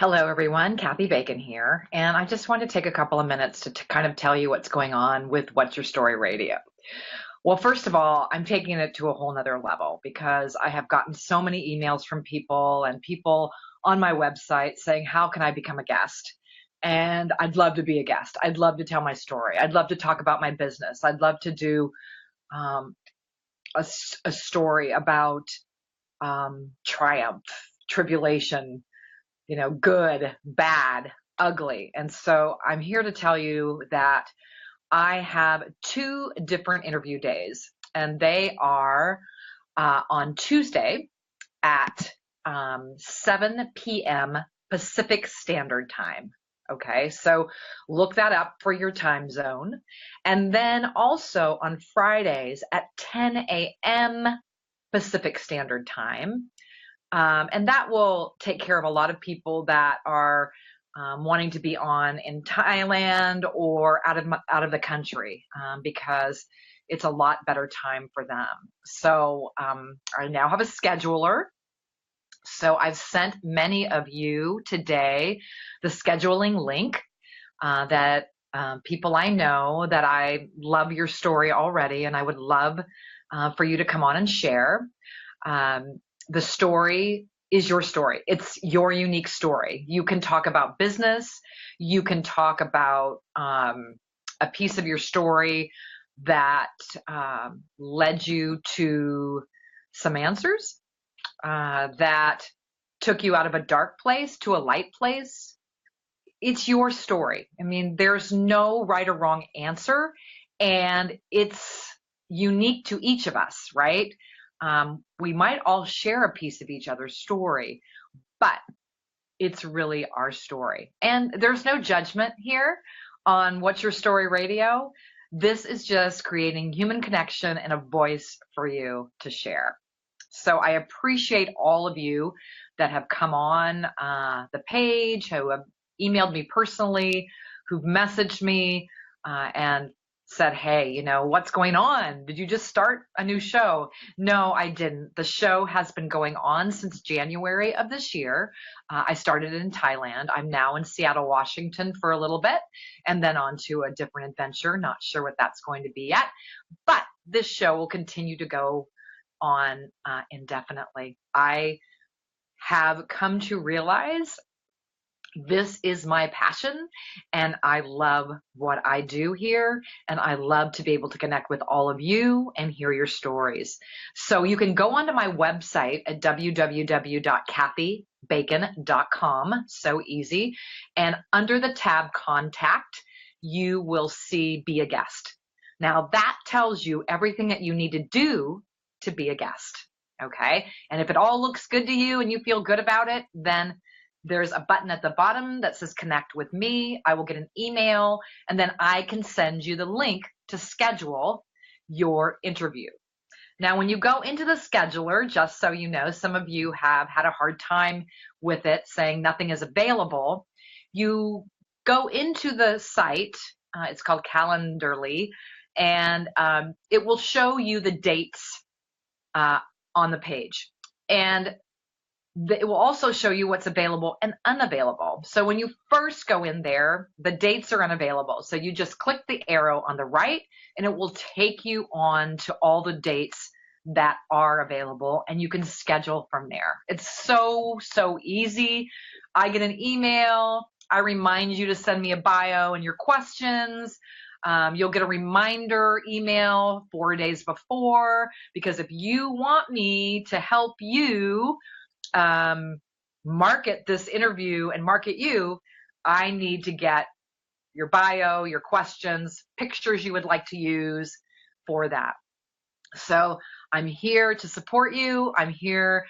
Hello, everyone. Kathy Bacon here. And I just want to take a couple of minutes to kind of tell you what's going on with What's Your Story Radio. Well, first of all, I'm taking it to a whole nother level because I have gotten so many emails from people and people on my website saying, how can I become a guest? And I'd love to be a guest. I'd love to tell my story. I'd love to talk about my business. I'd love to do um, a story about triumph, tribulation, good, bad, ugly. And so I'm here to tell you that I have two different interview days, and they are on Tuesday at 7 p.m. Pacific Standard Time. Okay, so look that up for your time zone. And then also on Fridays at 10 a.m. Pacific Standard Time. And that will take care of a lot of people that are wanting to be on in Thailand or out of the country because it's a lot better time for them. So I now have a scheduler. So I've sent many of you today the scheduling link that people I know that I love your story already, and I would love for you to come on and share. The story is your story. It's your unique story. You can talk about business. You can talk about a piece of your story that led you to some answers, that took you out of a dark place to a light place. It's your story. I mean, there's no right or wrong answer, and it's unique to each of us, right? We might all share a piece of each other's story, but it's really our story. And there's no judgment here on What's Your Story Radio. This is just creating human connection and a voice for you to share. So I appreciate all of you that have come on the page, who have emailed me personally, who've messaged me and said, hey, what's going on? Did you just start a new show? No, I didn't. The show has been going on since January of this year. I started in Thailand. I'm now in Seattle, Washington for a little bit, and then on to a different adventure. Not sure what that's going to be yet, but this show will continue to go on indefinitely. I have come to realize this is my passion, and I love what I do here, and I love to be able to connect with all of you and hear your stories. So you can go onto my website at www.kathybacon.com, so easy, and under the tab Contact, you will see Be a Guest. Now that tells you everything that you need to do to be a guest, okay? And if it all looks good to you and you feel good about it, then there's a button at the bottom that says connect with me. I will get an email, and then I can send you the link to schedule your interview. Now, when you go into the scheduler, just so you know, some of you have had a hard time with it saying nothing is available. You go into the site, it's called Calendly, and it will show you the dates on the page. And it will also show you what's available and unavailable. So when you first go in there, the dates are unavailable. So you just click the arrow on the right, and it will take you on to all the dates that are available, and you can schedule from there. It's so easy. I get an email. I remind you to send me a bio and your questions. You'll get a reminder email 4 days before, because if you want me to help you market this interview and market you, I need to get your bio, your questions, pictures you would like to use for that. So I'm here to support you. I'm here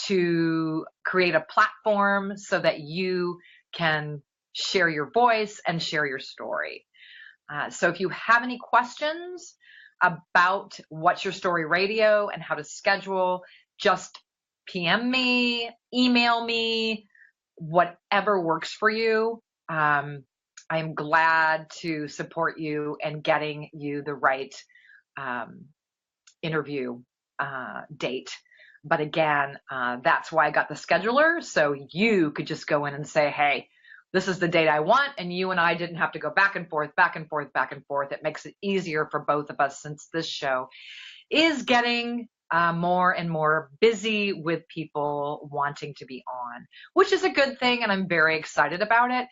to create a platform so that you can share your voice and share your story. So if you have any questions about What's Your Story Radio and how to schedule, just PM me, email me, whatever works for you. I'm glad to support you and getting you the right interview date But again, that's why I got the scheduler. So you could just go in and say, hey, this is the date I want. And you and I didn't have to go back and forth, back and forth, back and forth. It makes it easier for both of us since this show is getting more and more busy with people wanting to be on, which is a good thing. And I'm very excited about it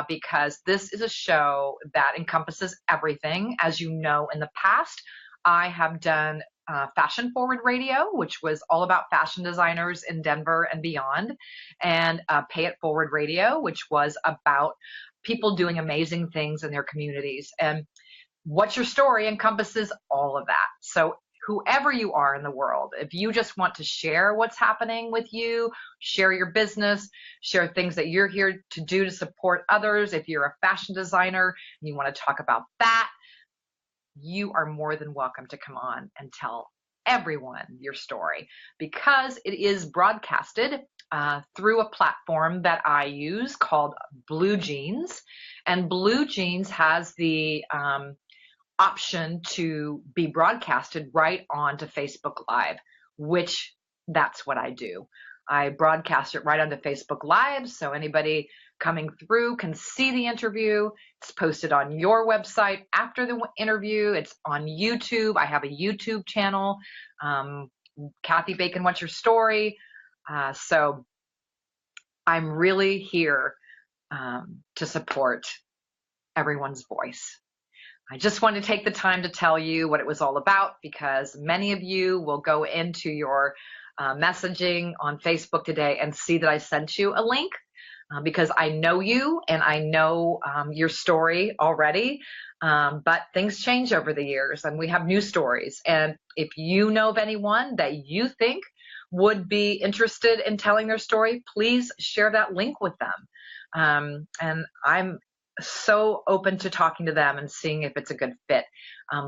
because this is a show that encompasses everything. As you know, in the past, I have done Fashion Forward Radio, which was all about fashion designers in Denver and beyond, and Pay It Forward Radio, which was about people doing amazing things in their communities. And What's Your Story encompasses all of that. So whoever you are in the world, if you just want to share what's happening with you, share your business, share things that you're here to do to support others, if you're a fashion designer and you want to talk about that, you are more than welcome to come on and tell everyone your story, because it is broadcasted through a platform that I use called Blue Jeans. And Blue Jeans has the option to be broadcasted right onto Facebook Live, which that's what I do. I broadcast it right onto Facebook Live, so anybody coming through can see the interview. It's posted on your website after the interview. It's on YouTube. I have a YouTube channel, Kathy Bacon, What's Your Story? So I'm really here to support everyone's voice. I just want to take the time to tell you what it was all about, because many of you will go into your messaging on Facebook today and see that I sent you a link because I know you and I know your story already. But things change over the years and we have new stories. And if you know of anyone that you think would be interested in telling their story, please share that link with them. And I'm so open to talking to them and seeing if it's a good fit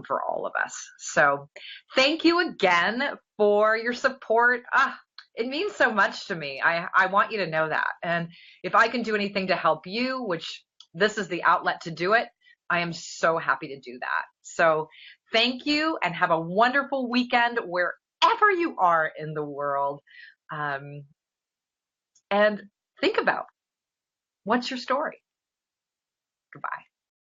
for all of us. So thank you again for your support. It means so much to me. I want you to know that. And if I can do anything to help you, which this is the outlet to do it, I am so happy to do that. So thank you and have a wonderful weekend wherever you are in the world. And think about, what's your story? Goodbye.